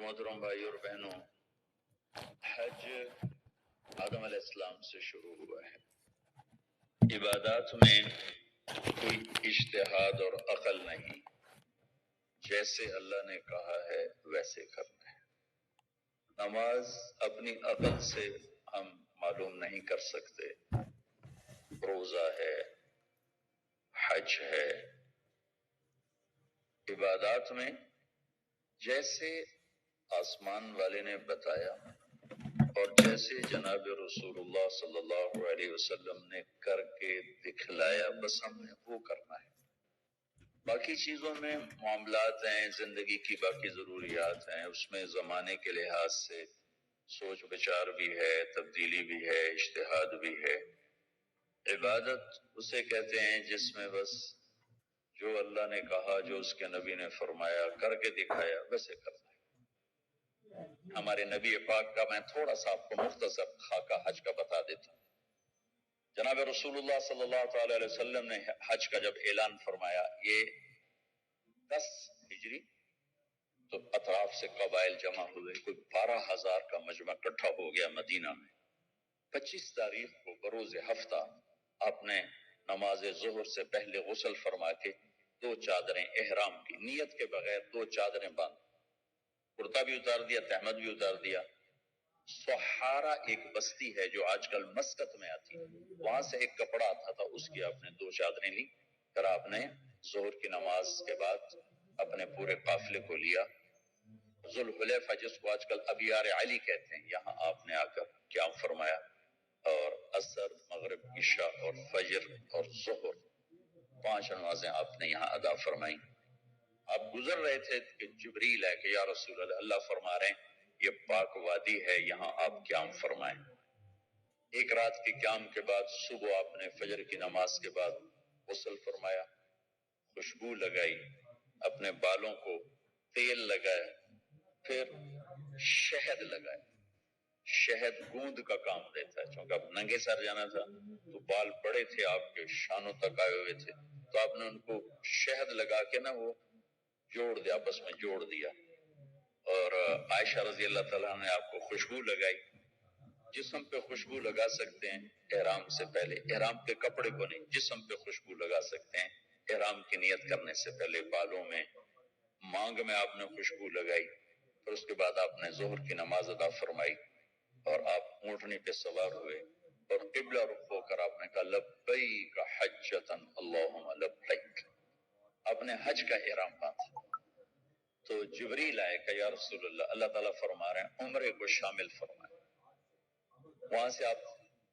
محترم بھائی اور بہنوں، حج آدم علیہ السلام سے شروع ہوا ہے۔ عبادات میں کوئی اجتہاد اور عقل نہیں، جیسے اللہ نے کہا ہے ویسے کرنا ہے۔ نماز اپنی عقل سے ہم معلوم نہیں کر سکتے، روزہ ہے، حج ہے۔ عبادات میں جیسے آسمان والے نے بتایا اور جیسے جناب رسول اللہ صلی اللہ علیہ وسلم نے کر کے دکھلایا، بس ہم نے وہ کرنا ہے۔ باقی چیزوں میں معاملات ہیں، زندگی کی باقی ضروریات ہیں، اس میں زمانے کے لحاظ سے سوچ بچار بھی ہے، تبدیلی بھی ہے، اجتہاد بھی ہے۔ عبادت اسے کہتے ہیں جس میں بس جو اللہ نے کہا، جو اس کے نبی نے فرمایا، کر کے دکھایا، ویسے کرنا ہے۔ ہمارے نبی پاک کا میں تھوڑا سا آپ کو مختصر خاکہ حج کا بتا دیتا ہوں۔ جناب رسول اللہ صلی اللہ تعالی علیہ وسلم نے حج کا جب اعلان فرمایا، یہ 10 ہجری، تو اطراف سے قبائل جمع ہوئے، کوئی 12,000 کا مجمع اکٹھا ہو گیا مدینہ میں۔ 25 تاریخ کو بروز ہفتہ آپ نے نماز ظہر سے پہلے غسل فرما کے 2 چادریں احرام کی نیت کے بغیر 2 چادریں باندھ، کرتا بھی اتار دیا، تہمد بھی اتار دیا۔ سہارا ایک بستی ہے جو آج کل مسقط میں آتی ہے، وہاں سے ایک کپڑا آتا تھا، اس کی آپ نے 2 چادریں لی، پھر آپ نے ظہر کی نماز کے بعد اپنے پورے قافلے کو لیا۔ ذوالحلیفہ جس کو آج کل ابیار علی کہتے ہیں، یہاں آپ نے آ کر قیام فرمایا اور عصر، مغرب، عشاء اور فجر اور ظہر 5 نمازیں آپ نے یہاں ادا فرمائیں۔ آپ گزر رہے تھے کہ جبریل ہے کہ یا رسول اللہ، اللہ فرما رہے ہیں یہ پاک وادی ہے، یہاں آپ قیام فرمائیں۔ ایک رات کے قیام کے بعد صبح آپ نے فجر کی نماز کے بعد غسل فرمایا، خوشبو لگائی، اپنے بالوں کو تیل لگایا، پھر شہد لگایا۔ شہد گوند کا کام دیتا ہے، چونکہ اب ننگے سر جانا تھا تو بال بڑے تھے آپ کے، شانوں تک آئے ہوئے تھے، تو آپ نے ان کو شہد لگا کے نا وہ جوڑ دیا، آپس میں جوڑ دیا۔ اور عائشہ رضی اللہ تعالیٰ نے آپ کو خوشبو لگائی۔ جسم پہ خوشبو لگا سکتے ہیں احرام سے پہلے، احرام کے کپڑے کو نہیں، جسم پہ خوشبو لگا سکتے ہیں احرام کی نیت کرنے سے پہلے۔ بالوں میں، مانگ میں آپ نے خوشبو لگائی، پھر اس کے بعد آپ نے ظہر کی نماز ادا فرمائی اور آپ اونٹنی پہ سوار ہوئے اور قبلہ رخ ہو کر آپ نے کہا لبیک حجۃ اللہم لبیک، اپنے حج کا احرام باندھا۔ تو جبریل آئے کہ یا رسول اللہ، اللہ تعالیٰ فرما رہے ہیں عمرے کو شامل فرمائے۔ وہاں سے آپ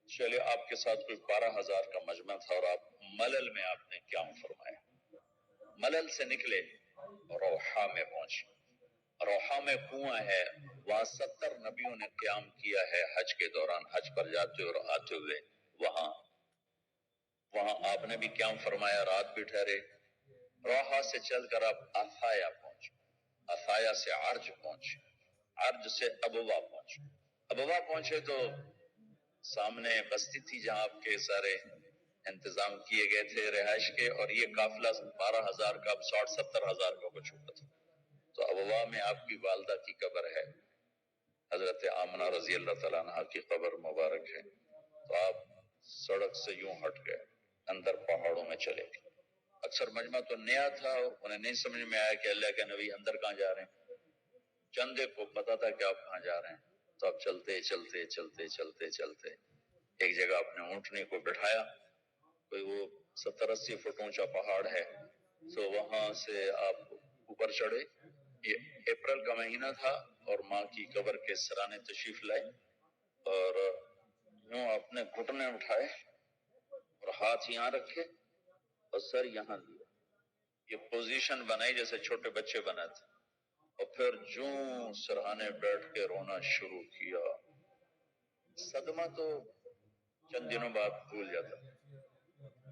چلے، آپ کے ساتھ کوئی 12,000 کا مجمع تھا اور آپ ملل میں آپ نے قیام فرمایا۔ ملل سے نکلے، روحا میں پہنچے۔ روحا میں کنواں ہے، وہاں 70 نبیوں نے قیام کیا ہے حج کے دوران، حج پر جاتے اور آتے ہوئے۔ وہاں آپ نے بھی قیام فرمایا، رات بھی ٹھہرے۔ روحا سے چل کر آپ افایا پہنچے، افایا سے عرج پہنچے، عرج سے ابوا پہنچے۔ ابوا پہنچے تو سامنے بستی تھی جہاں آپ کے سارے انتظام کیے گئے تھے رہائش کے، اور یہ قافلہ 12,000 کا اب 60-70,000 کا ہو چکا تھا۔ تو ابوا میں آپ کی والدہ کی قبر ہے، حضرت آمنہ رضی اللہ تعالیٰ عنہ کی قبر مبارک ہے۔ تو آپ سڑک سے یوں ہٹ گئے، اندر پہاڑوں میں چلے گئے۔ اکثر مجمع تو نیا تھا، انہیں نہیں سمجھ میں آیا کہ اللہ کے نبی اندر کہاں جا رہے ہیں۔ چندے کو پتا تھا کہ آپ کہاں جا رہے ہیں، تو آپ چلتے چلتے چلتے چلتے چلتے ایک جگہ اپنے اونٹنے کو بٹھایا، کوئی وہ 70-80 فٹ اونچا پہاڑ ہے، تو وہاں سے آپ اوپر چڑھے۔ یہ اپریل کا مہینہ تھا اور ماں کی قبر کے سرانے تشریف لائے، اور یوں اپنے گھٹنے اٹھائے اور ہاتھ یہاں رکھے اور سر یہاں لیا، یہ پوزیشن بنائی جیسے چھوٹے بچے بناتے، اور پھر جوں سرہانے بیٹھ کے رونا شروع کیا۔ صدمہ تو چند دنوں بعد بھول جاتا،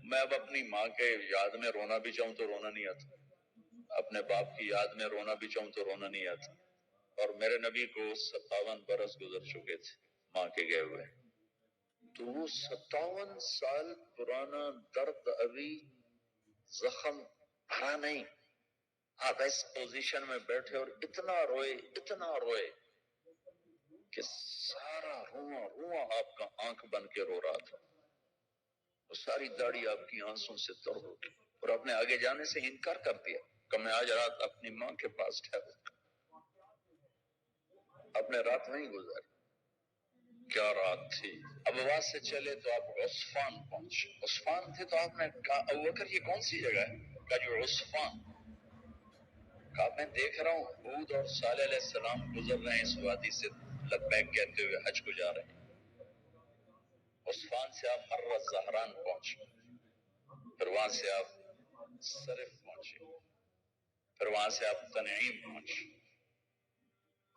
میں اب اپنی ماں کے یاد میں رونا بھی چاہوں تو رونا نہیں آتا، اپنے باپ کی یاد میں رونا بھی چاہوں تو رونا نہیں آتا۔ اور میرے نبی کو 57 برس گزر چکے تھے ماں کے گئے ہوئے، تو وہ 57 سال پرانا درد ابھی زخم بھرا نہیں، آپ اس پوزیشن میں بیٹھے اور اتنا روئے کہ سارا رواں آپ کا آنکھ بن کے رو رہا تھا، اور ساری داڑھی آپ کی آنسوں سے تر ہو گئی، اور آپ نے آگے جانے سے انکار کر دیا کہ میں آج رات اپنی ماں کے پاس ٹھہروں گا۔ آپ نے رات نہیں گزاری۔ کیا رات تھی! اب وہاں سے چلے تو آپ عصفان پہنچے۔ عصفان تھے تو آپ نے کہا ابوبکر یہ کون سی جگہ ہے؟ کہا جو عصفان۔ کہا میں دیکھ رہا ہوں ہود اور صالح علیہ السلام گزر رہے ہیں اس وادی سے، لبیک کہتے ہوئے حج کو جا رہے ہیں۔ عصفان سے آپ مرہ زہران پہنچے، پھر وہاں سے آپ صرف پہنچے، پھر وہاں سے آپ تنعیم پہنچے۔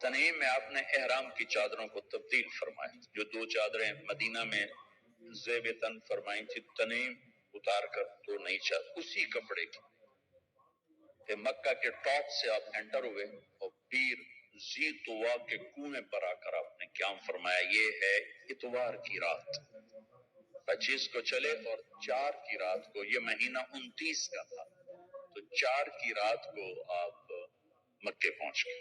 تنعیم میں آپ نے احرام کی چادروں کو تبدیل فرمایا، جو 2 چادریں مدینہ میں زیب تن فرمائی تھی، تنعیم اتار کر 2 نئی چادر اسی کپڑے کی۔ پھر مکہ کے ٹاپ سے آپ انٹر ہوئے اور پیر زی طوا کے کنویں پر آ کر آپ نے قیام فرمایا۔ یہ ہے اتوار کی رات، 25 کو چلے اور 4 کی رات کو، یہ مہینہ 29 کا تھا، تو 4 کی رات کو آپ مکے پہنچ گئے۔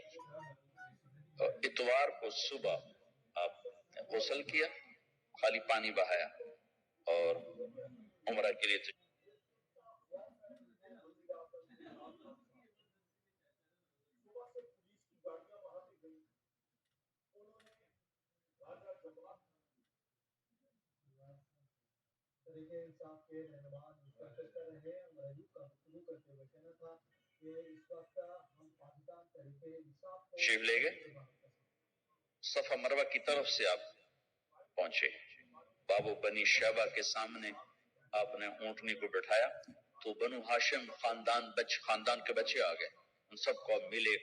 اور اتوار کو صبح آپ نے غسل کیا، خالی پانی بہایا اور عمرہ کے لیے تشریف لے گئے۔ صفا مروہ کی طرف سے آپ پہنچے، بابو بنی شیبہ کے سامنے آپ نے اونٹنی کو بٹھایا تو بنو ہاشم خاندان کے بچے آ گئے، ان سب کو آپ ملے،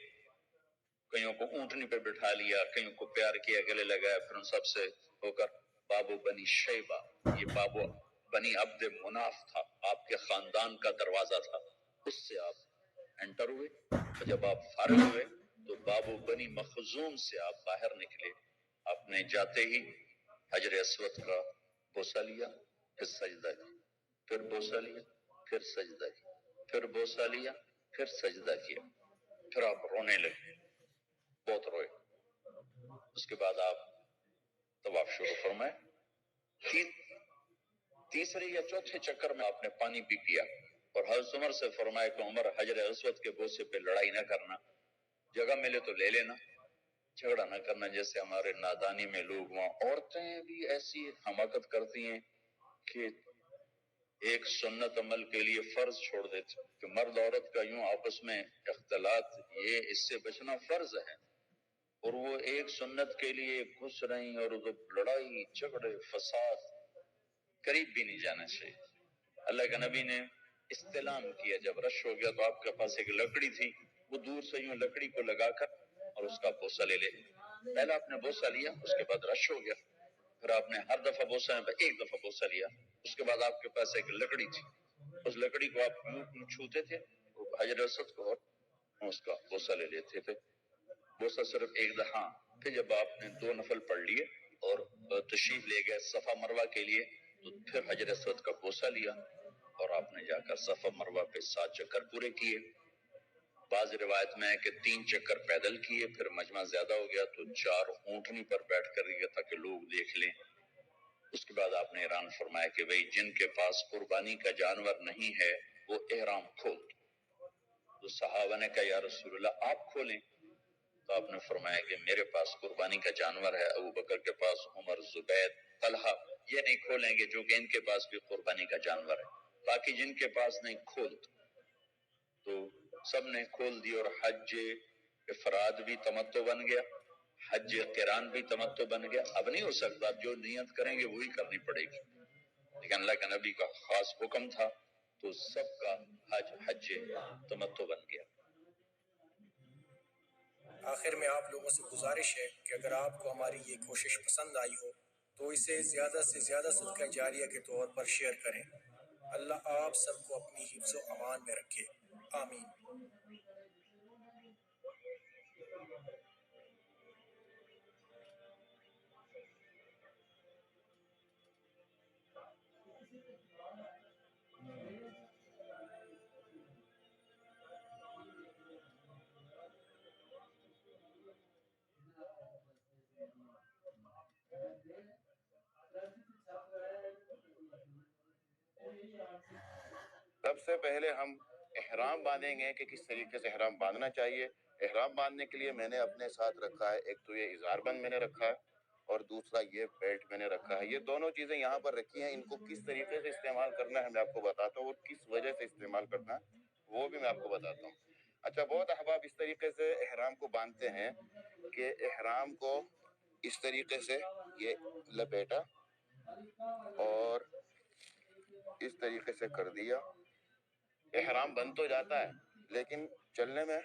کئیوں کو اونٹنی پہ بٹھا لیا، کئیوں کو پیار کیا، گلے لگایا، پھر ان سب سے ہو کر بابو بنی شیبہ، یہ بابو بنی عبد مناف تھا، آپ کے خاندان کا دروازہ تھا، اس سے آپ انٹر ہوئے، اور جب آپ فارغ ہوئے تو بابو بنی مخزوم سے آپ باہر نکلے۔ آپ نے جاتے ہی حجر اسود کا بوسہ لیا، پھر سجدہ کیا، پھر بوسہ لیا، پھر سجدہ کیا، پھر بوسہ لیا، پھر سجدہ کیا، پھر آپ رونے لگے، بہت روئے۔ اس کے بعد آپ طواف شروع فرمائے۔ تیسرے یا چوتھے چکر میں آپ نے پانی بھی پیا اور حضرت عمر سے فرمایا کہ عمر حجر اسود کے بوسے پہ لڑائی نہ کرنا، جگہ ملے تو لے لینا، جھگڑا نہ کرنا، جیسے ہمارے نادانی میں لوگ وہاں عورتیں بھی ایسی حماقت کرتی ہیں کہ ایک سنت عمل کے لیے فرض چھوڑ دیتے کہ مرد عورت کا یوں آپس میں اختلاط، یہ اس سے بچنا فرض ہے، اور وہ ایک سنت کے لیے گھس رہی اور لڑائی جھگڑے فساد، قریب بھی نہیں جانا چاہیے۔ اللہ کے نبی نے استلام کیا، جب رش ہو گیا تو آپ کے پاس ایک لکڑی تھی، وہ دور سے یوں لکڑی کو لگا کر اور اس کا بوسہ لے لے۔ پہلا آپ نے بوسہ لیا، اس کے بعد رش ہو گیا، پھر آپ نے ہر دفعہ بوسہ ایک دفعہ بوسہ لیا، اس کے بعد آپ کے پاس ایک لکڑی تھی، اس لکڑی کو آپ یوں چھوتے تھے، حجر اسود کو، اور اس کا بوسہ لے لیتے تھے۔ بوسہ صرف ایک دفعہ، پھر جب آپ نے 2 نفل پڑھ لیے اور تشریف لے گئے صفا مروہ کے لیے تو پھر حجر اسود کا بوسہ لیا اور آپ نے جا کر صفا مروہ پہ 7 چکر پورے کیے۔ بعض روایت میں ہے کہ 3 چکر پیدل کیے، پھر مجمع زیادہ ہو گیا تو 4 اونٹنی پر بیٹھ کر گیا تاکہ لوگ دیکھ لیں۔ اس کے بعد آپ نے اعلان فرمایا کہ بھئی جن کے پاس قربانی کا جانور نہیں ہے وہ احرام کھول دو۔ تو صحابہ نے کہا یا رسول اللہ آپ کھولیں، تو آپ نے فرمایا کہ میرے پاس قربانی کا جانور ہے، ابو بکر کے پاس، عمر، زبیر، طلحہ یہ نہیں کھولیں گے جو کہ ان کے پاس بھی قربانی کا جانور ہے، باقی جن کے پاس نہیں کھول دو۔ تو سب نے کھول دی اور حج افراد بھی تمتع بن گیا، حج قران بھی تمتع بن گیا۔ اب نہیں ہو سکتا، جو نیت کریں گے وہی کرنی پڑے گی، لیکن اللہ کے نبی کا خاص حکم تھا تو سب کا حج تمتع بن گیا۔ آخر میں آپ لوگوں سے گزارش ہے کہ اگر آپ کو ہماری یہ کوشش پسند آئی ہو تو اسے زیادہ سے زیادہ صدقہ جاریہ کے طور پر شیئر کریں۔ اللہ آپ سب کو اپنی حفظ و امان میں رکھے، آمین۔ سب سے پہلے ہم احرام باندھیں گے کہ کس طریقے سے احرام باندھنا چاہیے. احرام باندھنے کے لیے میں نے اپنے ساتھ رکھا ہے، ایک تو یہ اظہار بند میں نے رکھا ہے اور دوسرا یہ بیلٹ میں نے رکھا ہے. یہ دونوں چیزیں یہاں پر رکھی ہیں. ان کو کس طریقے سے استعمال کرنا ہے میں آپ کو بتاتا ہوں اور کس وجہ سے استعمال کرنا ہے وہ بھی میں آپ کو بتاتا ہوں. اچھا، بہت احباب اس طریقے سے احرام کو باندھتے ہیں کہ احرام کو اس طریقے سے یہ لپیٹا اور اس طریقے سے کر دیا. احرام بند تو جاتا ہے لیکن چلنے میں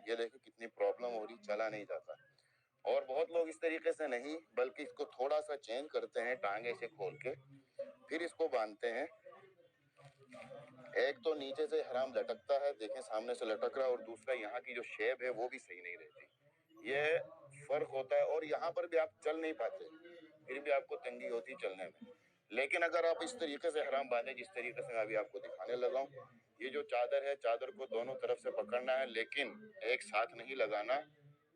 یہ دیکھیں کتنی پرابلم ہو رہی، چلا نہیں جاتا. اور بہت لوگ اس طریقے سے نہیں بلکہ اس کو تھوڑا سا چینج کرتے ہیں، ٹانگے سے کھول کے پھر اس کو باندھتے ہیں. ایک تو نیچے سے احرام لٹکتا ہے، دیکھیں سامنے سے لٹک رہا ہے، اور دوسرا یہاں کی جو شیپ ہے وہ بھی صحیح نہیں رہتی. یہ فرق ہوتا ہے اور یہاں پر بھی آپ چل نہیں پاتے، پھر بھی آپ کو تنگی ہوتی چلنے میں. لیکن اگر آپ اس طریقے سے احرام باندھیں جس طریقے سے میں ابھی آپ کو دکھانے لگا ہوں، یہ جو چادر ہے چادر کو دونوں طرف سے پکڑنا ہے لیکن ایک ساتھ نہیں لگانا،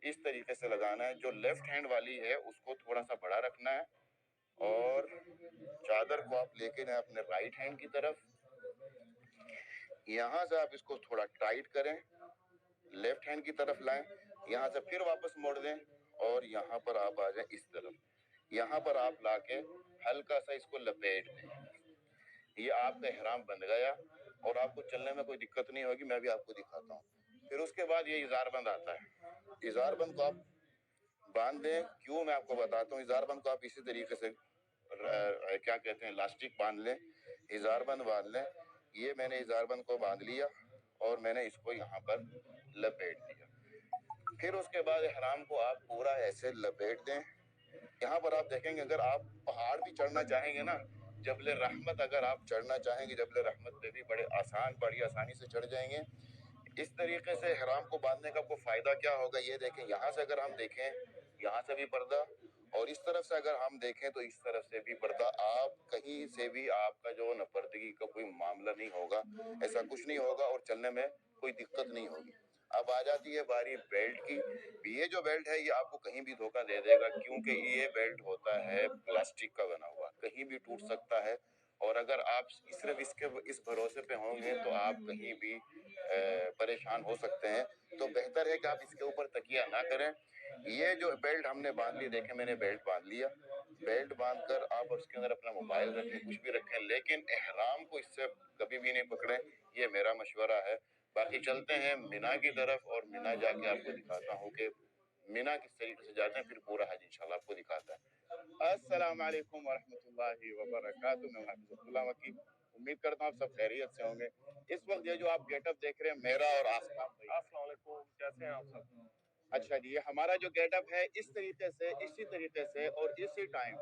اس طریقے سے لگانا ہے. جو لیفٹ ہینڈ والی ہے اس کو تھوڑا سا بڑا رکھنا ہے اور چادر کو آپ لے کے جائیں اپنے رائٹ ہینڈ کی طرف. یہاں سے آپ اس کو تھوڑا ٹائٹ کریں، لیفٹ ہینڈ کی طرف لائیں، یہاں سے پھر واپس موڑ دیں اور یہاں پر آپ آ جائیں اس طرف. یہاں پر آپ لا کے ہلکا سا اس کو لپیٹ دیں. یہ آپ کا احرام بند گیا اور آپ کو چلنے میں کوئی دقت نہیں ہوگی. میں بھی آپ کو دکھاتا ہوں. پھر اس کے بعد یہ اظہار بند آتا ہے. اظہار بند کو آپ باندھ دیں. کیوں میں آپ کو بتاتا ہوں. اظہار بند کو آپ اسی طریقے سے کیا کہتے ہیں لاسٹک باندھ لیں، اظہار بند باندھ لیں. یہ میں نے اظہار بند کو باندھ لیا اور میں نے اس کو یہاں پر لپیٹ دیا. پھر اس کے بعد احرام کو آپ پورا ایسے لپیٹ دیں. یہاں پر آپ دیکھیں گے اگر آپ پہاڑ بھی چڑھنا چاہیں گے نا، جبل رحمت اگر آپ چڑھنا چاہیں گے، جبل رحمت پہ بھی بڑی آسانی سے چڑھ جائیں گے. اس طریقے سے احرام کو باندھنے کا کو فائدہ کیا ہوگا یہ دیکھیں. یہاں سے اگر ہم دیکھیں یہاں سے بھی پردہ اور اس طرف سے اگر ہم دیکھیں تو اس طرف سے بھی پردہ. آپ کہیں سے بھی آپ کا جو نپردگی کا کوئی معاملہ نہیں ہوگا، ایسا کچھ نہیں ہوگا اور چلنے میں کوئی دقت نہیں ہوگی. اب آ جاتی ہے باری بیلٹ کی. یہ جو بیلٹ ہے یہ آپ کو کہیں بھی دھوکہ دے دے گا کیونکہ یہ بیلٹ ہوتا ہے پلاسٹک کا بنا ہوا، کہیں بھی ٹوٹ سکتا ہے. اور اگر آپ صرف اس بھروسے پہ ہوں گے تو آپ کہیں بھی پریشان ہو سکتے ہیں. تو بہتر ہے کہ آپ اس کے اوپر تکیہ نہ کریں. یہ جو بیلٹ ہم نے باندھ لی، دیکھیں میں نے بیلٹ باندھ لیا. بیلٹ باندھ کر آپ اس کے اندر اپنا موبائل رکھیں، کچھ بھی رکھیں، لیکن احرام کو اس سے کبھی بھی نہیں پکڑیں. یہ میرا مشورہ ہے. باقی چلتے ہیں مینا کی طرف اور مینا جا کے آپ کو دکھاتا ہوں کہ مینا کس طریقے سے جاتے ہیں، پھر پورا حج انشاءاللہ آپ کو دکھاتا ہے. السلام علیکم ورحمۃ اللہ وبرکاتہ. میں حافظ اللہ وکی. امید کرتا ہوں آپ سب خیریت سے ہوں گے. اس وقت یہ جو آپ گیٹ اپ دیکھ رہے ہیں میرا اور آفتاب بھائی. السلام علیکم، کیسے ہیں آپ سب؟ اچھا جی، یہ ہمارا جو گیٹ اپ ہے اس طریقے سے، اسی طریقے سے اور اسی ٹائم